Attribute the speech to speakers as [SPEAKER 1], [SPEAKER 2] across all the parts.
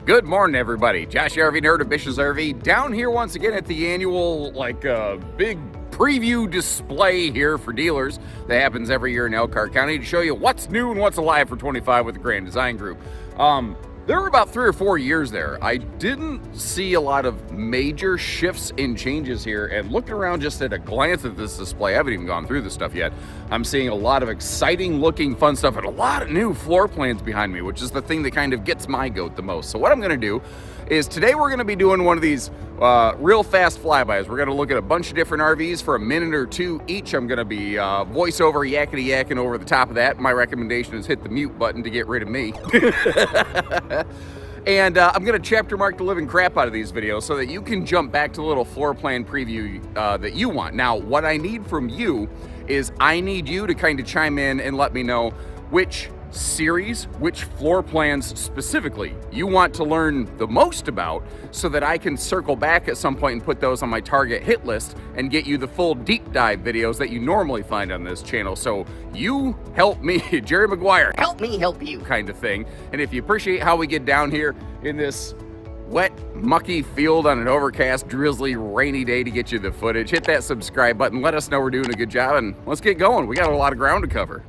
[SPEAKER 1] Good morning, everybody. Josh RV Nerd of Bish's RV down here once again at the annual, big preview display here for dealers that happens every year in Elkhart County to show you what's new and what's alive for 25 with the Grand Design Group. There were about 3 or 4 years there. I didn't see a lot of major shifts and changes here, and looking around just at a glance at this display, I haven't even gone through this stuff yet. I'm seeing a lot of exciting looking fun stuff and a lot of new floor plans behind me, which is the thing that kind of gets my goat the most. So what I'm gonna do is today we're gonna be doing one of these real fast flybys. We're gonna look at a bunch of different RVs for a minute or two each. I'm gonna be voiceover yakety yakking over the top of that. My recommendation is hit the mute button to get rid of me. And I'm gonna chapter mark the living crap out of these videos so that you can jump back to the little floor plan preview that you want. Now, what I need from you is I need you to kind of chime in and let me know which series, which floor plans specifically you want to learn the most about, so that I can circle back at some point and put those on my target hit list and get you the full deep dive videos that you normally find on this channel. So you help me, Jerry Maguire, help me help you kind of thing. And if you appreciate how we get down here in this wet, mucky field on an overcast, drizzly, rainy day to get you the footage, hit that subscribe button, let us know we're doing a good job, and let's get going. We got a lot of ground to cover.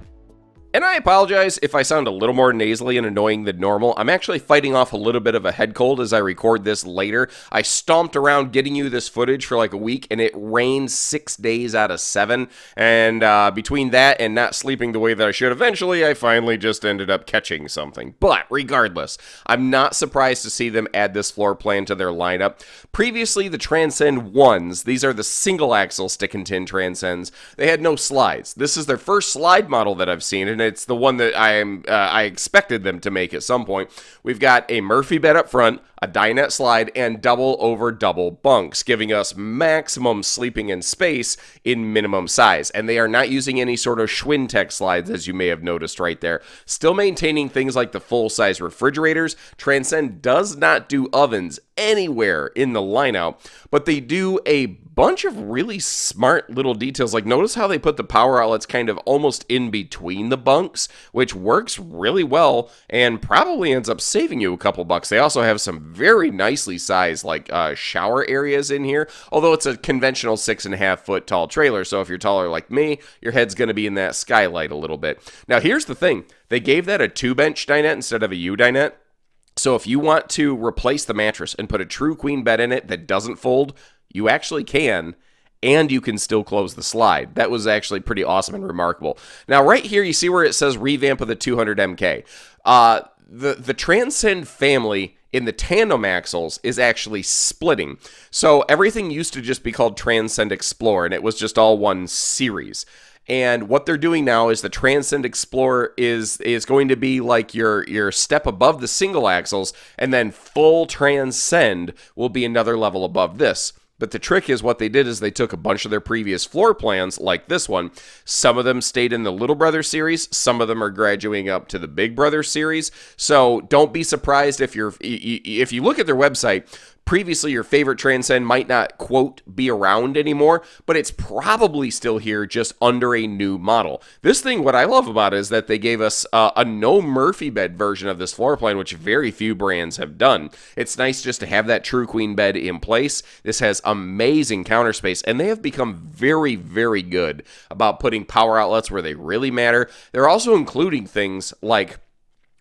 [SPEAKER 2] And I apologize if I sound a little more nasally and annoying than normal. I'm actually fighting off a little bit of a head cold as I record this later. I stomped around getting you this footage for like a week, and it rained 6 days out of 7. And between that and not sleeping the way that I should, eventually I finally just ended up catching something. But regardless, I'm not surprised to see them add this floor plan to their lineup. Previously, the Transcend 1s, these are the single axle stick and tin Transcends, they had no slides. This is their first slide model that I've seen, and it's the one that I expected them to make at some point. We've got a Murphy bed up front, a dinette slide, and double over double bunks, giving us maximum sleeping and space in minimum size. And they are not using any sort of Schwinn-Tech slides, as you may have noticed right there. Still maintaining things like the full-size refrigerators. Transcend does not do ovens anywhere in the lineup, but they do a bunch of really smart little details. Like, notice how they put the power outlets kind of almost in between the bunks, which works really well and probably ends up saving you a couple bucks. They also have some very nicely sized shower areas in here, although it's a conventional 6.5 foot tall trailer. So if you're taller like me, your head's going to be in that skylight a little bit. Now here's the thing, they gave that a 2-bench dinette instead of a U dinette. So if you want to replace the mattress and put a true queen bed in it that doesn't fold, you actually can, and you can still close the slide. That was actually pretty awesome and remarkable. Now, right here, you see where it says revamp of the 200 MK. The Transcend family in the tandem axles is actually splitting. So everything used to just be called Transcend Explorer, and it was just all one series. And what they're doing now is the Transcend Explorer is going to be like your step above the single axles, and then full Transcend will be another level above this. But the trick is, what they did is they took a bunch of their previous floor plans, like this one. Some of them stayed in the Little Brother series. Some of them are graduating up to the Big Brother series. So don't be surprised if you look at their website. Previously, your favorite Transcend might not, quote, be around anymore, but it's probably still here, just under a new model. This thing, what I love about it is that they gave us a no Murphy bed version of this floor plan, which very few brands have done. It's nice just to have that true queen bed in place. This has amazing counter space, and they have become very, very good about putting power outlets where they really matter. They're also including things like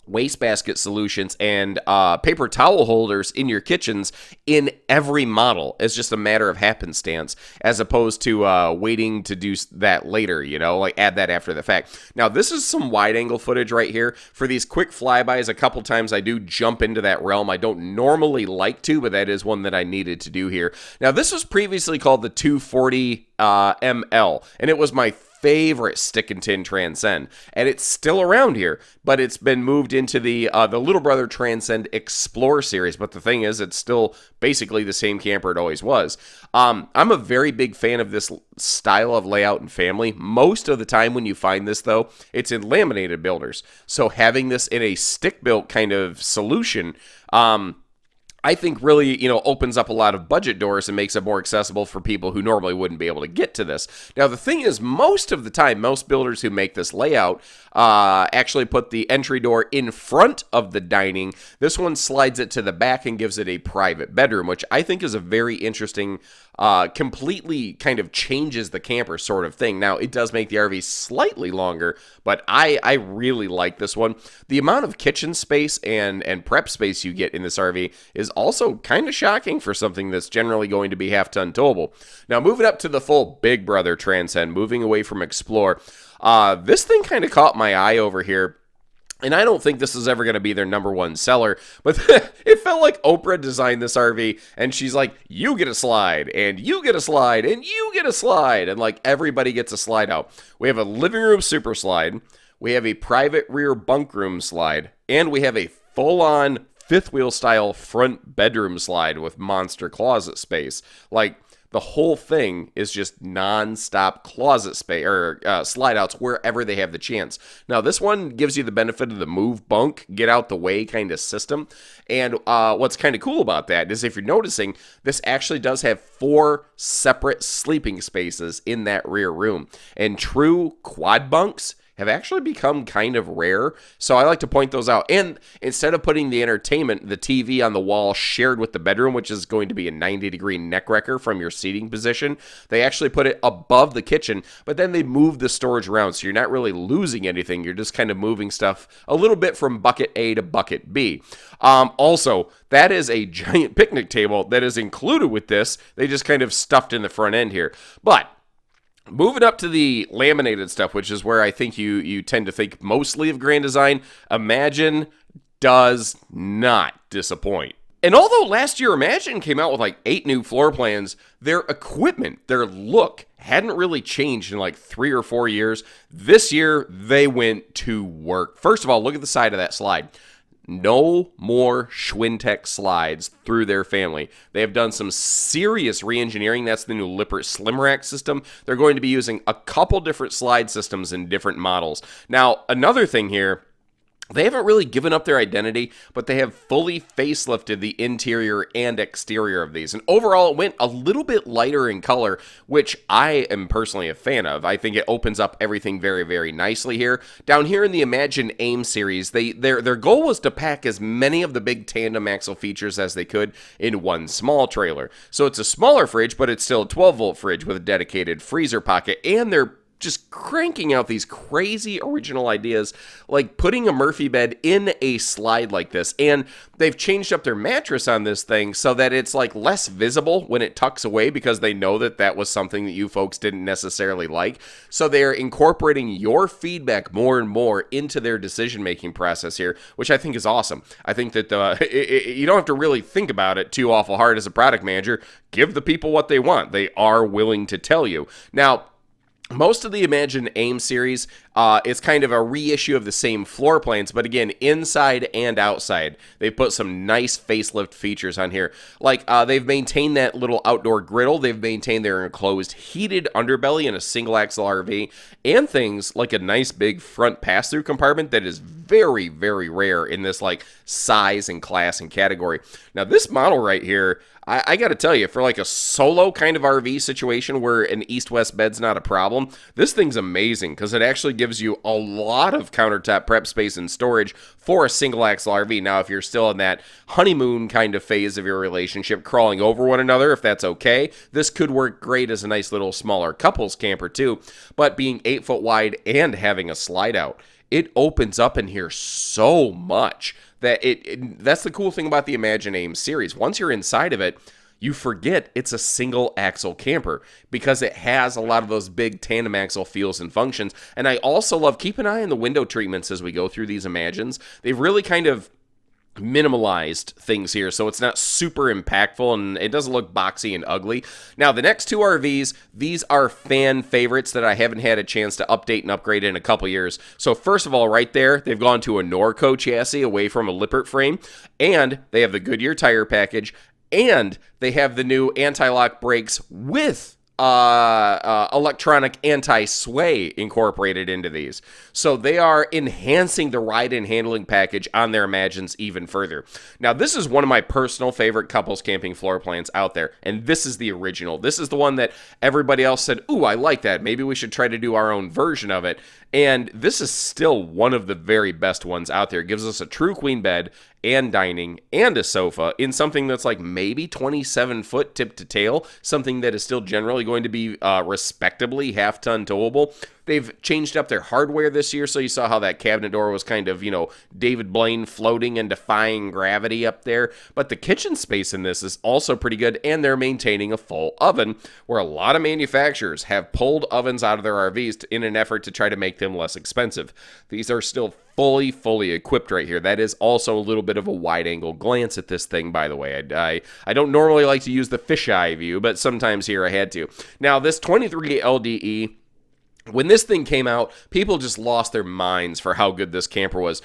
[SPEAKER 2] wastebasket solutions and paper towel holders in your kitchens in every model. It's just a matter of happenstance, as opposed to waiting to do that later, like add that after the fact. Now, this is some wide angle footage right here. For these quick flybys, a couple times I do jump into that realm. I don't normally like to, but that is one that I needed to do here. Now, this was previously called the 240 ML, and it was my favorite stick and tin Transcend, and it's still around here, but it's been moved into the Little Brother Transcend Explorer series. But the thing is, it's still basically the same camper it always was. I'm a very big fan of this style of layout and family. Most of the time when you find this, though, it's in laminated builders. So having this in a stick-built kind of solution, I think really, opens up a lot of budget doors and makes it more accessible for people who normally wouldn't be able to get to this. Now, the thing is, most of the time, most builders who make this layout actually put the entry door in front of the dining. This one slides it to the back and gives it a private bedroom, which I think is a very interesting, completely kind of changes the camper sort of thing. Now, it does make the RV slightly longer, but I really like this one. The amount of kitchen space and prep space you get in this RV is also kind of shocking for something that's generally going to be half-ton towable. Now, moving up to the full Big Brother Transcend, moving away from Explore, this thing kind of caught my eye over here. And I don't think this is ever going to be their number one seller, but it felt like Oprah designed this RV, and she's like, you get a slide, and you get a slide, and you get a slide, and like everybody gets a slide out. We have a living room super slide, we have a private rear bunk room slide, and we have a full-on fifth wheel style front bedroom slide with monster closet space. Like, the whole thing is just non-stop closet space or slide outs wherever they have the chance. Now, this one gives you the benefit of the move bunk, get out the way kind of system. And what's kind of cool about that is, if you're noticing, this actually does have 4 separate sleeping spaces in that rear room. And true quad bunks have actually become kind of rare, so I like to point those out. And instead of putting the entertainment, the TV on the wall shared with the bedroom, which is going to be a 90-degree neck wrecker from your seating position, they actually put it above the kitchen, but then they move the storage around, so you're not really losing anything. You're just kind of moving stuff a little bit from bucket A to bucket B. Also, that is a giant picnic table that is included with this. They just kind of stuffed in the front end here. But moving up to the laminated stuff, which is where I think you tend to think mostly of Grand Design, Imagine does not disappoint. And although last year Imagine came out with like 8 new floor plans, their equipment, their look hadn't really changed in like 3 or 4 years. This year, they went to work. First of all, look at the side of that slide. No more Schwintek slides through their family. They have done some serious re-engineering. That's the new Lippert Slim Rack system. They're going to be using a couple different slide systems in different models. Now, another thing here, they haven't really given up their identity, but they have fully facelifted the interior and exterior of these. And overall, it went a little bit lighter in color, which I am personally a fan of. I think it opens up everything very, very nicely here. Down here in the Imagine AIM series, their goal was to pack as many of the big tandem axle features as they could in one small trailer. So it's a smaller fridge, but it's still a 12-volt fridge with a dedicated freezer pocket, and they're just cranking out these crazy original ideas, like putting a Murphy bed in a slide like this. And they've changed up their mattress on this thing so that it's like less visible when it tucks away, because they know that that was something that you folks didn't necessarily like. So they're incorporating your feedback more and more into their decision-making process here, which I think is awesome. I think that you don't have to really think about it too awful hard as a product manager. Give the people what they want. They are willing to tell you. Now, most of the Imagine AIM series is kind of a reissue of the same floor plans, but again, inside and outside, they've put some nice facelift features on here. Like, they've maintained that little outdoor griddle, they've maintained their enclosed heated underbelly in a single axle RV, and things like a nice big front pass-through compartment that is very, very rare in this like size and class and category. Now, this model right here, I got to tell you, for like a solo kind of RV situation where an east-west bed's not a problem, this thing's amazing because it actually gives you a lot of countertop prep space and storage for a single-axle RV. Now, if you're still in that honeymoon kind of phase of your relationship, crawling over one another, if that's okay, this could work great as a nice little smaller couples camper too. But being 8 foot wide and having a slide out, it opens up in here so much that that's the cool thing about the Imagine AIM series. Once you're inside of it, you forget it's a single axle camper because it has a lot of those big tandem axle feels and functions. And I also love, keep an eye on the window treatments as we go through these Imagines. They've really kind of minimalized things here, so it's not super impactful and it doesn't look boxy and ugly. Now, the next 2 RVs, these are fan favorites that I haven't had a chance to update and upgrade in a couple years. So first of all, right there, they've gone to a Norco chassis away from a Lippert frame, and they have the Goodyear tire package, and they have the new anti-lock brakes with electronic anti-sway incorporated into these. So they are enhancing the ride and handling package on their Imagines even further. Now, this is one of my personal favorite couples camping floor plans out there, and this is the original. This is the one that everybody else said, ooh, I like that. Maybe we should try to do our own version of it. And this is still one of the very best ones out there. It gives us a true queen bed and dining and a sofa in something that's like maybe 27 foot tip to tail, something that is still generally going to be respectably half-ton towable. They've changed up their hardware this year, so you saw how that cabinet door was kind of, David Blaine floating and defying gravity up there. But the kitchen space in this is also pretty good, and they're maintaining a full oven, where a lot of manufacturers have pulled ovens out of their RVs in an effort to try to make them less expensive. These are still fully equipped right here. That is also a little bit of a wide-angle glance at this thing, by the way. I don't normally like to use the fisheye view, but sometimes here I had to. Now, this 23 LDE, when this thing came out, people just lost their minds for how good this camper was.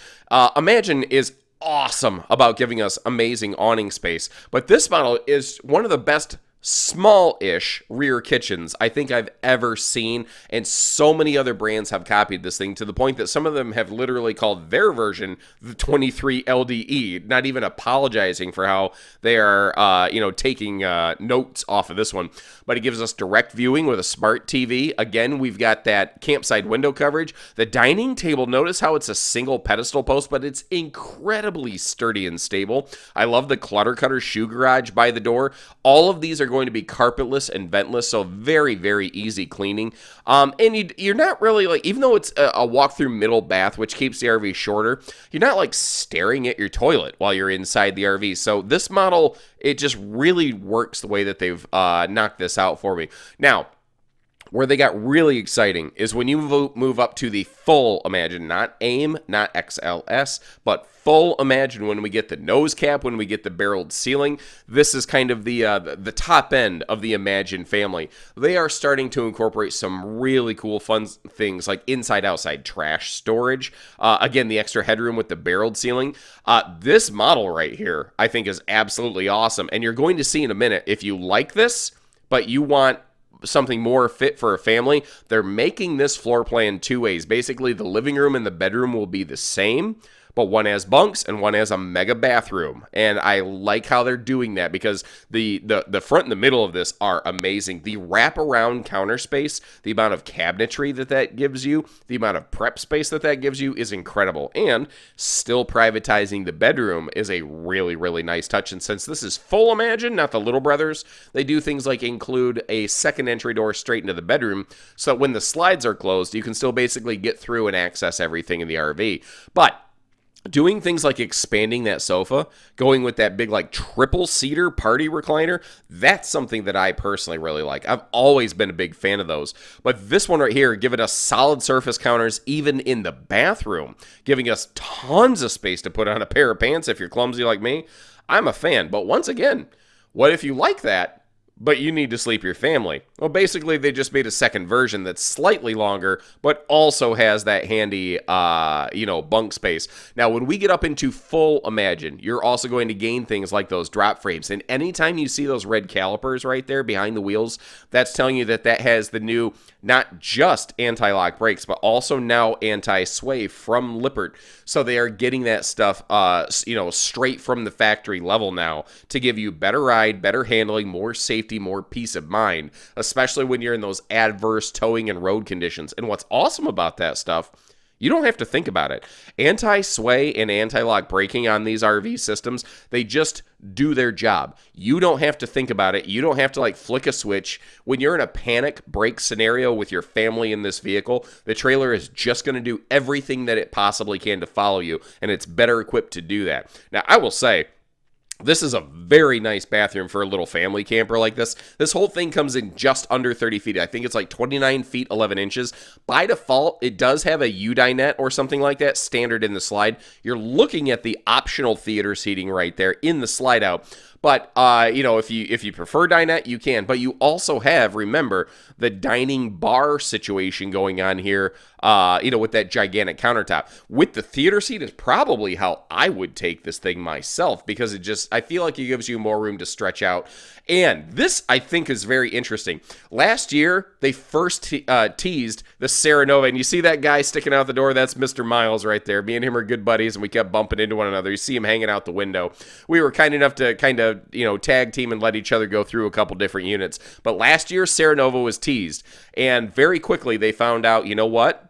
[SPEAKER 2] Imagine is awesome about giving us amazing awning space, but this model is one of the best small-ish rear kitchens I think I've ever seen, and so many other brands have copied this thing to the point that some of them have literally called their version the 23 LDE, not even apologizing for how they are, taking notes off of this one. But it gives us direct viewing with a smart TV. Again, we've got that campsite window coverage. The dining table, notice how it's a single pedestal post, but it's incredibly sturdy and stable. I love the clutter cutter shoe garage by the door. All of these are going to be carpetless and ventless, so very easy cleaning. And you're not really like, even though it's a walk-through middle bath, which keeps the RV shorter, you're not like staring at your toilet while you're inside the RV. So this model, it just really works the way that they've knocked this out for me. Now, where they got really exciting is when you move up to the full Imagine, not AIM, not XLS, but full Imagine, when we get the nose cap, when we get the barreled ceiling. This is kind of the top end of the Imagine family. They are starting to incorporate some really cool fun things like inside-outside trash storage. Again, the extra headroom with the barreled ceiling. This model right here, I think, is absolutely awesome. And you're going to see in a minute, if you like this, but you want something more fit for a family, they're making this floor plan two ways. Basically, the living room and the bedroom will be the same, but one has bunks and one has a mega bathroom. And I like how they're doing that because the front and the middle of this are amazing. The wraparound counter space, the amount of cabinetry that gives you, the amount of prep space that gives you is incredible. And still privatizing the bedroom is a really nice touch. And since this is full Imagine, not the Little Brothers, they do things like include a second entry door straight into the bedroom, so when the slides are closed, you can still basically get through and access everything in the RV. But doing things like expanding that sofa, going with that big like triple-seater party recliner, that's something that I personally really like. I've always been a big fan of those. But this one right here, giving us solid surface counters even in the bathroom, giving us tons of space to put on a pair of pants if you're clumsy like me. I'm a fan. But once again, what if you like that, but you need to sleep your family? Well, basically, they just made a second version that's slightly longer, but also has that handy, bunk space. Now, when we get up into full Imagine, you're also going to gain things like those drop frames. And anytime you see those red calipers right there behind the wheels, that's telling you that has the new, not just anti-lock brakes, but also now anti-sway from Lippert. So they are getting that stuff, straight from the factory level now to give you better ride, better handling, more safety, more peace of mind, especially when you're in those adverse towing and road conditions. And what's awesome about that stuff, you don't have to think about it. Anti-sway and anti-lock braking on these RV systems, they just do their job. You don't have to think about it. You don't have to like flick a switch. When you're in a panic brake scenario with your family in this vehicle, the trailer is just going to do everything that it possibly can to follow you, and it's better equipped to do that. Now, I will say, this is a very nice bathroom for a little family camper like this. This whole thing comes in just under 30 feet. I think it's like 29 feet, 11 inches. By default, it does have a U-dinette or something like that standard in the slide. You're looking at the optional theater seating right there in the slide out. But you know, if you prefer dinette, you can. But you also have, remember, the dining bar situation going on here. You know, with that gigantic countertop. With the theater seat is probably how I would take this thing myself, because I feel like it gives you more room to stretch out. And this, I think, is very interesting. Last year, they first teased the Serenova, and you see that guy sticking out the door? That's Mr. Miles right there. Me and him are good buddies, and we kept bumping into one another. You see him hanging out the window. We were kind enough to kind of, you know, tag team and let each other go through a couple different units. But last year, Serenova was teased, and very quickly they found out, you know what?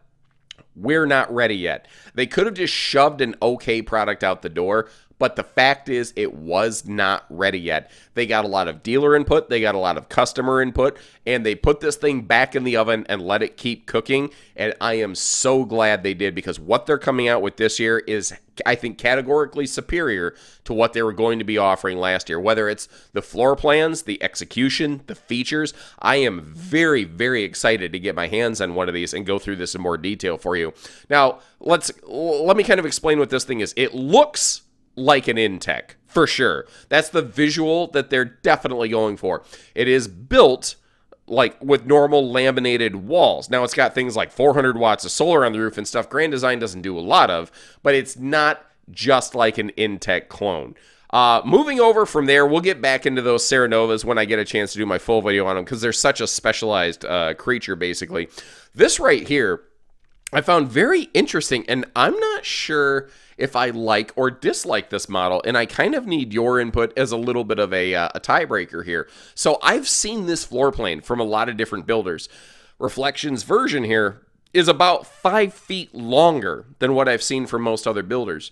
[SPEAKER 2] We're not ready yet. They could have just shoved an okay product out the door, but the fact is it was not ready yet. They got a lot of dealer input, they got a lot of customer input, and they put this thing back in the oven and let it keep cooking, and I am so glad they did, because what they're coming out with this year is, I think, categorically superior to what they were going to be offering last year. Whether it's the floor plans, the execution, the features, I am very, very excited to get my hands on one of these and go through this in more detail for you. Now, let me kind of explain what this thing is. It looks like an Intech, for sure. That's the visual that they're definitely going for. It is built like with normal laminated walls. Now, it's got things like 400 watts of solar on the roof and stuff Grand Design doesn't do a lot of, but it's not just like an Intech clone. Moving over from there, we'll get back into those Serenovas when I get a chance to do my full video on them, because they're such a specialized creature, basically. This right here, I found very interesting, and I'm not sure if I like or dislike this model, and I kind of need your input as a little bit of a tiebreaker here. So I've seen this floor plan from a lot of different builders. Reflection's version here is about 5 feet longer than what I've seen from most other builders.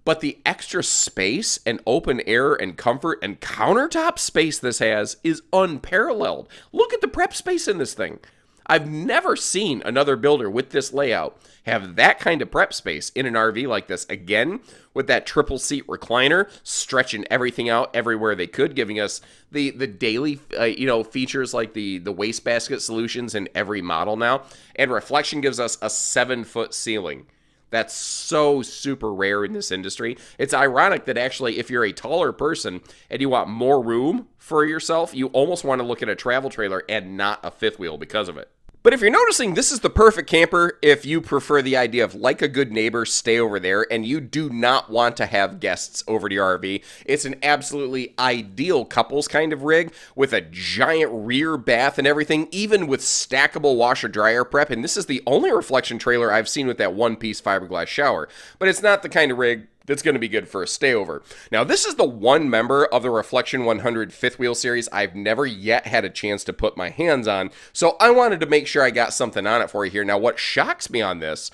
[SPEAKER 2] But the extra space and open air and comfort and countertop space this has is unparalleled. Look at the prep space in this thing. I've never seen another builder with this layout have that kind of prep space in an RV like this. Again, with that triple seat recliner, stretching everything out everywhere they could, giving us the daily features like the wastebasket solutions in every model now. And Reflection gives us a 7-foot ceiling. That's so super rare in this industry. It's ironic that actually, if you're a taller person and you want more room for yourself, you almost want to look at a travel trailer and not a fifth wheel because of it. But if you're noticing, this is the perfect camper if you prefer the idea of, like a good neighbor, stay over there, and you do not want to have guests over to your RV. It's an absolutely ideal couples kind of rig with a giant rear bath and everything, even with stackable washer-dryer prep, and this is the only Reflection trailer I've seen with that one-piece fiberglass shower. But it's not the kind of rig that's going to be good for a stayover. Now, this is the one member of the Reflection 100 fifth wheel series I've never yet had a chance to put my hands on, so I wanted to make sure I got something on it for you here. Now, what shocks me on this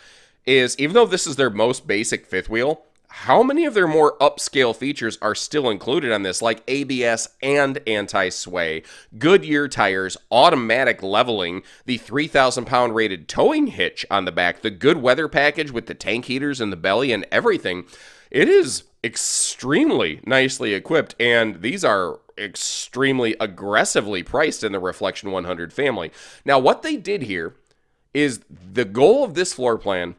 [SPEAKER 2] is, even though this is their most basic fifth wheel, how many of their more upscale features are still included on this, like ABS and anti-sway, Goodyear tires, automatic leveling, the 3,000-pound rated towing hitch on the back, the good weather package with the tank heaters in the belly and everything. It is extremely nicely equipped, and these are extremely aggressively priced in the Reflection 100 family. Now, what they did here is the goal of this floor plan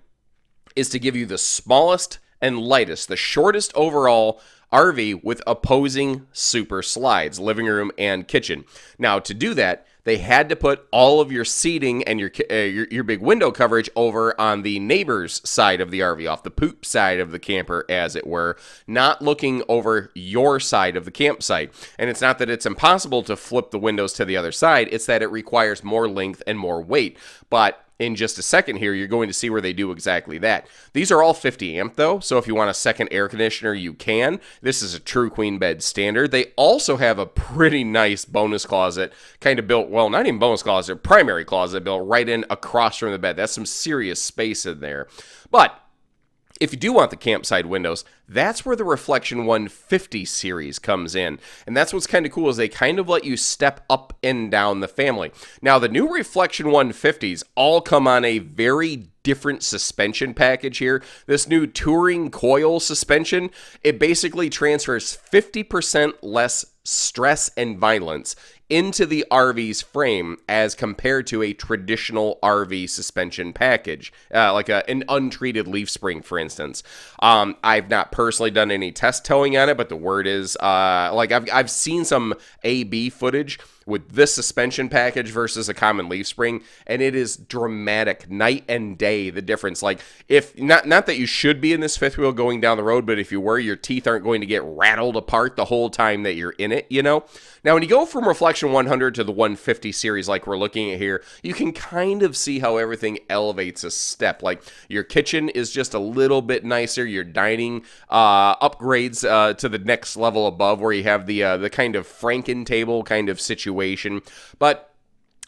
[SPEAKER 2] is to give you the smallest and lightest, the shortest overall RV with opposing super slides, living room and kitchen. Now, to do that, they had to put all of your seating and your big window coverage over on the neighbor's side of the RV, off the poop side of the camper, as it were, not looking over your side of the campsite. And it's not that it's impossible to flip the windows to the other side, it's that it requires more length and more weight. But in just a second here, you're going to see where they do exactly that. These are all 50 amp though, so if you want a second air conditioner, you can. This is a true queen bed standard. They also have a pretty nice bonus closet, kind of built, well, not even bonus closet, primary closet built right in across from the bed. That's some serious space in there. But if you do want the campside windows, that's where the Reflection 150 series comes in. And that's what's kind of cool, is they kind of let you step up and down the family. Now, the new Reflection 150s all come on a very different suspension package here. This new touring coil suspension, it basically transfers 50% less stress and violence into the RV's frame as compared to a traditional RV suspension package, like an untreated leaf spring, for instance. I've not personally done any test towing on it, but the word is, like I've seen some A/B footage with this suspension package versus a common leaf spring, and it is dramatic, night and day, the difference. Like, if not that you should be in this fifth wheel going down the road, but if you were, your teeth aren't going to get rattled apart the whole time that you're in it, you know? Now, when you go from Reflection 100 to the 150 series like we're looking at here, you can kind of see how everything elevates a step. Like, your kitchen is just a little bit nicer, your dining upgrades to the next level above, where you have the kind of Franken table kind of situation. But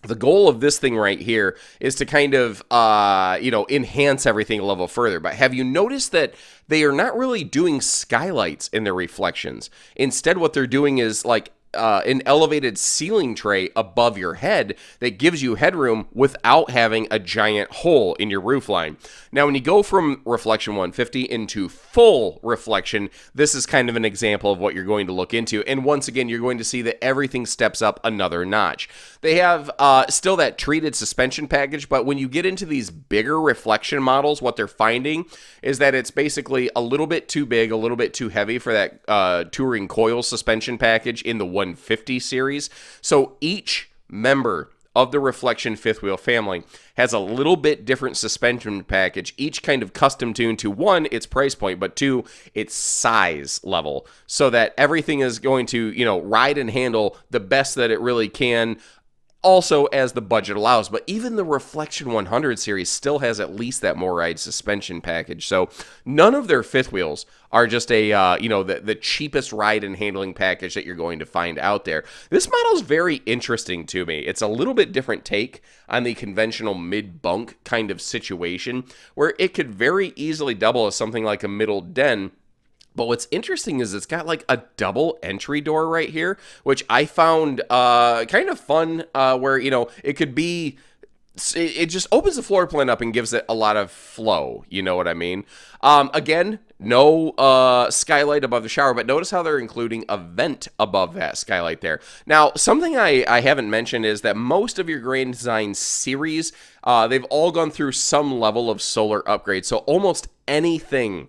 [SPEAKER 2] the goal of this thing right here is to kind of, enhance everything a level further. But have you noticed that they are not really doing skylights in their reflections? Instead, what they're doing is like an elevated ceiling tray above your head that gives you headroom without having a giant hole in your roof line. Now, when you go from Reflection 150 into full reflection, this is kind of an example of what you're going to look into. And once again, you're going to see that everything steps up another notch. They have still that treated suspension package, but when you get into these bigger reflection models, what they're finding is that it's basically a little bit too big, a little bit too heavy for that touring coil suspension package in the 150 series. So each member of the Reflection fifth wheel family has a little bit different suspension package, each kind of custom tuned to, one, its price point, but two, its size level, so that everything is going to, ride and handle the best that it really can, also as the budget allows. But even the Reflection 100 series still has at least that more ride suspension package. So none of their fifth wheels are just the cheapest ride and handling package that you're going to find out there. This model is very interesting to me. It's a little bit different take on the conventional mid-bunk kind of situation, where it could very easily double as something like a middle den. But what's interesting is it's got like a double entry door right here, which I found kind of fun, where, it could be, it just opens the floor plan up and gives it a lot of flow, you know what I mean? Again, no skylight above the shower, but notice how they're including a vent above that skylight there. Now, something I haven't mentioned is that most of your Grand Design series, they've all gone through some level of solar upgrade, so almost anything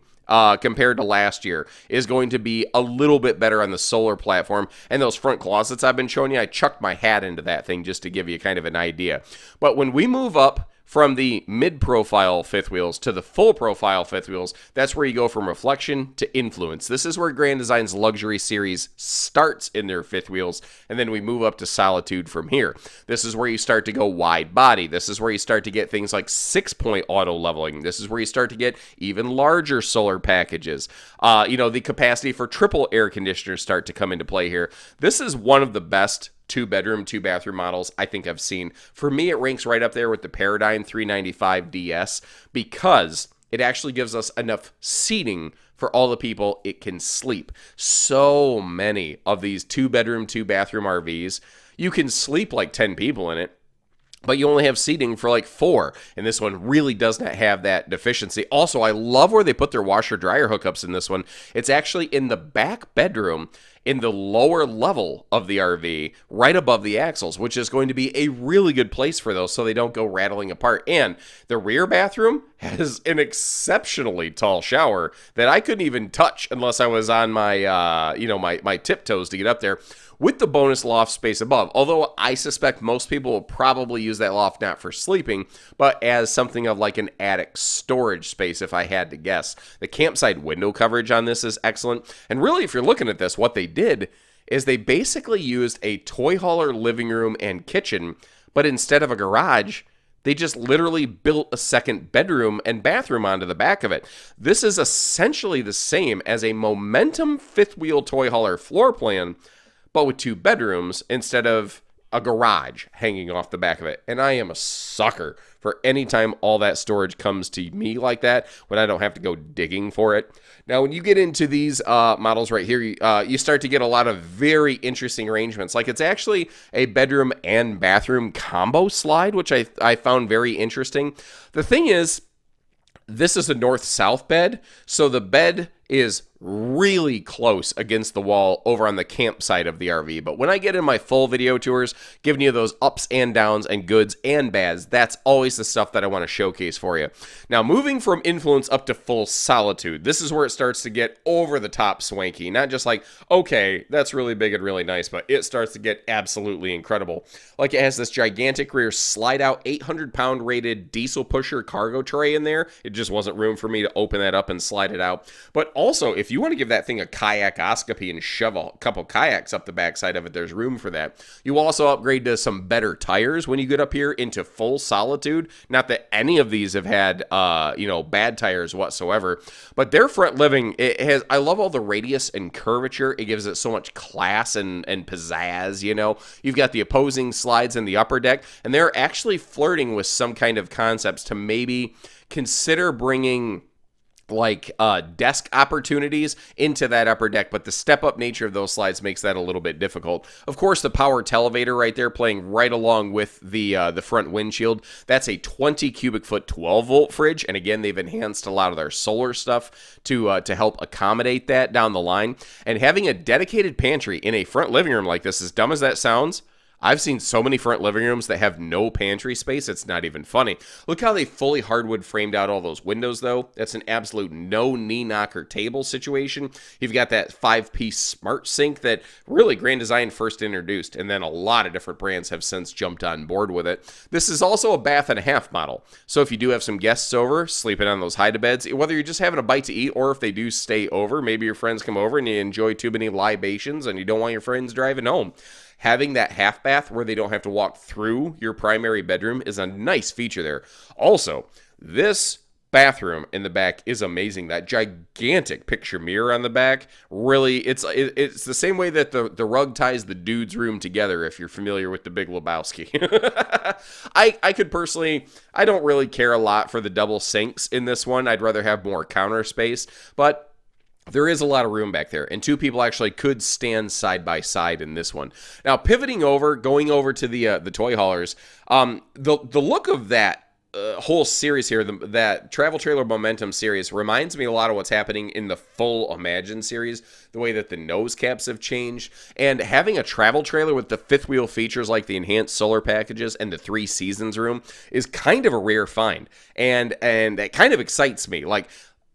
[SPEAKER 2] compared to last year is going to be a little bit better on the solar platform. And those front closets I've been showing you, I chucked my hat into that thing just to give you kind of an idea. But when we move up from the mid-profile fifth wheels to the full-profile fifth wheels, that's where you go from reflection to influence. This is where Grand Design's luxury series starts in their fifth wheels, and then we move up to solitude from here. This is where you start to go wide body. This is where you start to get things like 6-point auto leveling. This is where you start to get even larger solar packages. The capacity for triple air conditioners start to come into play here. This is one of the best 2-bedroom, 2-bathroom models I think I've seen. For me, it ranks right up there with the Paradigm 395 DS, because it actually gives us enough seating for all the people it can sleep. So many of these 2-bedroom, 2-bathroom RVs, you can sleep like 10 people in it, but you only have seating for like 4, and this one really does not have that deficiency. Also, I love where they put their washer-dryer hookups in this one. It's actually in the back bedroom in the lower level of the RV, right above the axles, which is going to be a really good place for those so they don't go rattling apart. And the rear bathroom has an exceptionally tall shower that I couldn't even touch unless I was on my, my tiptoes to get up there, with the bonus loft space above. Although I suspect most people will probably use that loft not for sleeping, but as something of like an attic storage space, if I had to guess. The campsite window coverage on this is excellent. And really, if you're looking at this, what they did is they basically used a toy hauler living room and kitchen, but instead of a garage, they just literally built a second bedroom and bathroom onto the back of it. This is essentially the same as a Momentum fifth wheel toy hauler floor plan, but with 2 bedrooms instead of a garage hanging off the back of it. And I am a sucker for any time all that storage comes to me like that, when I don't have to go digging for it. Now, when you get into these models right here, you start to get a lot of very interesting arrangements. Like, it's actually a bedroom and bathroom combo slide, which I found very interesting. The thing is, this is a north-south bed, so the bed is really close against the wall over on the campsite of the RV. But when I get in my full video tours, giving you those ups and downs and goods and bads, that's always the stuff that I want to showcase for you. Now, moving from influence up to full solitude, this is where it starts to get over the top swanky. Not just like, okay, that's really big and really nice, but it starts to get absolutely incredible. Like, it has this gigantic rear slide out 800-pound rated diesel pusher cargo tray in there. It just wasn't room for me to open that up and slide it out. But also, if you want to give that thing a kayakoscopy and shove a couple kayaks up the backside of it, there's room for that. You also upgrade to some better tires when you get up here into full solitude. Not that any of these have had, bad tires whatsoever, but their front living, it has, I love all the radius and curvature. It gives it so much class and pizzazz, you know. You've got the opposing slides in the upper deck, and they're actually flirting with some kind of concepts to maybe consider bringing like desk opportunities into that upper deck, but the step-up nature of those slides makes that a little bit difficult. Of course, the power televator right there playing right along with the front windshield. That's a 20 cubic foot 12-volt fridge, and again, they've enhanced a lot of their solar stuff to help accommodate that down the line. And having a dedicated pantry in a front living room like this, as dumb as that sounds, I've seen so many front living rooms that have no pantry space, it's not even funny. Look how they fully hardwood framed out all those windows, though. That's an absolute no knee knocker table situation. You've got that 5-piece smart sink that really Grand Design first introduced, and then a lot of different brands have since jumped on board with it. This is also a bath and a half model. So if you do have some guests over, sleeping on those hide-a-beds, whether you're just having a bite to eat, or if they do stay over, maybe your friends come over and you enjoy too many libations and you don't want your friends driving home, having that half bath where they don't have to walk through your primary bedroom is a nice feature there. Also, this bathroom in the back is amazing. That gigantic picture mirror on the back, really, it's the same way that the rug ties the dude's room together, if you're familiar with the Big Lebowski. I could personally, I don't really care a lot for the double sinks in this one. I'd rather have more counter space, but there is a lot of room back there, and two people actually could stand side by side in this one. Now, pivoting over, going over to the toy haulers, the look of that whole series here, that Travel Trailer Momentum series, reminds me a lot of what's happening in the full Imagine series, the way that the nose caps have changed, and having a travel trailer with the fifth wheel features like the enhanced solar packages and the 3 seasons room is kind of a rare find, and that kind of excites me. Like,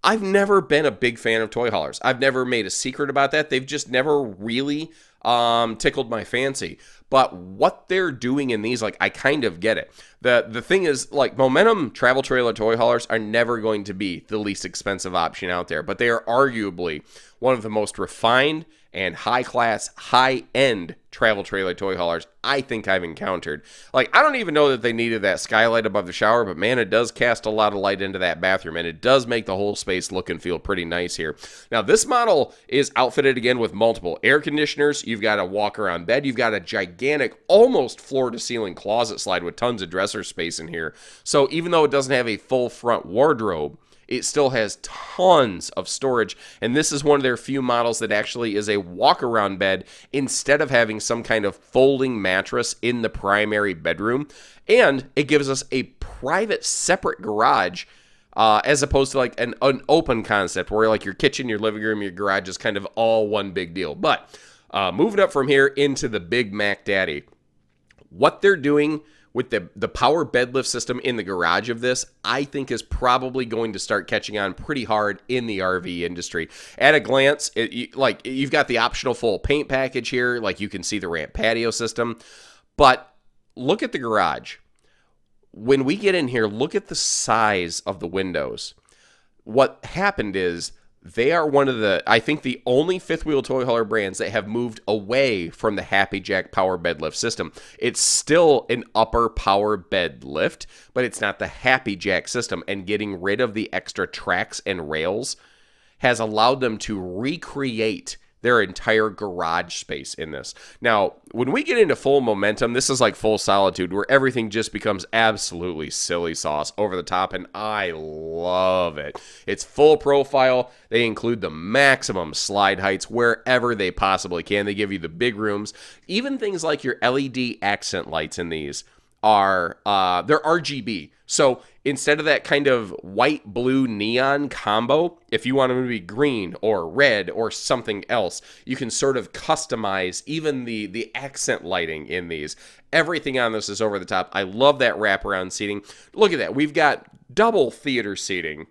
[SPEAKER 2] I've never been a big fan of toy haulers. I've never made a secret about that. They've just never really tickled my fancy. But what they're doing in these, like, I kind of get it. The thing is, like, Momentum travel trailer toy haulers are never going to be the least expensive option out there, but they are arguably one of the most refined and high-class, high-end travel trailer toy haulers I think I've encountered. Like, I don't even know that they needed that skylight above the shower, but man, it does cast a lot of light into that bathroom, and it does make the whole space look and feel pretty nice here. Now, this model is outfitted again with multiple air conditioners. You've got a walk-around bed. You've got a gigantic, almost floor-to-ceiling closet slide with tons of dresser space in here. So even though it doesn't have a full front wardrobe, it still has tons of storage, and this is one of their few models that actually is a walk-around bed instead of having some kind of folding mattress in the primary bedroom, and it gives us a private separate garage as opposed to like an open concept where like your kitchen, your living room, your garage is kind of all one big deal. But moving up from here into the Big Mac Daddy, what they're doing with the power bed lift system in the garage of this, I think is probably going to start catching on pretty hard in the RV industry. At a glance, you've got the optional full paint package here, like you can see the ramp patio system, but look at the garage. When we get in here, look at the size of the windows. What happened is they are one of the, I think, the only fifth wheel toy hauler brands that have moved away from the Happy Jack power bed lift system. It's still an upper power bed lift, but it's not the Happy Jack system, and getting rid of the extra tracks and rails has allowed them to recreate their entire garage space in this. Now, when we get into full Momentum, this is like full Solitude, where everything just becomes absolutely silly sauce over the top, and I love it. It's full profile. They include the maximum slide heights wherever they possibly can. They give you the big rooms. Even things like your LED accent lights in these are they're RGB. So instead of that kind of white, blue, neon combo, if you want them to be green or red or something else, you can sort of customize even the accent lighting in these. Everything on this is over the top. I love that wraparound seating. Look at that. We've got double theater seating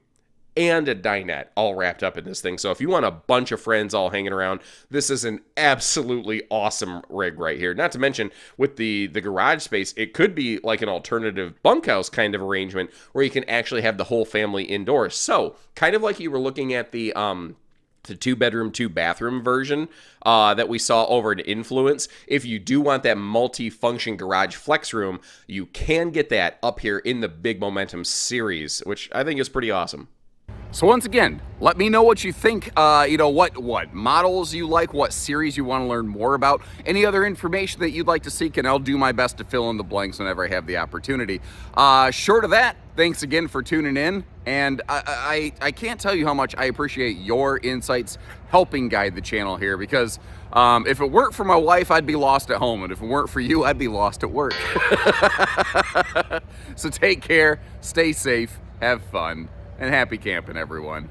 [SPEAKER 2] and a dinette all wrapped up in this thing. So if you want a bunch of friends all hanging around, this is an absolutely awesome rig right here. Not to mention, with the garage space, it could be like an alternative bunkhouse kind of arrangement where you can actually have the whole family indoors. So kind of like you were looking at the 2-bedroom, 2-bathroom version that we saw over at Influence. If you do want that multi-function garage flex room, you can get that up here in the Big Momentum series, which I think is pretty awesome.
[SPEAKER 1] So once again, let me know what you think, what models you like, what series you want to learn more about, any other information that you'd like to seek, and I'll do my best to fill in the blanks whenever I have the opportunity. Short of that, thanks again for tuning in, and I can't tell you how much I appreciate your insights helping guide the channel here, because if it weren't for my wife, I'd be lost at home, and if it weren't for you, I'd be lost at work. So take care, stay safe, have fun, and happy camping, everyone.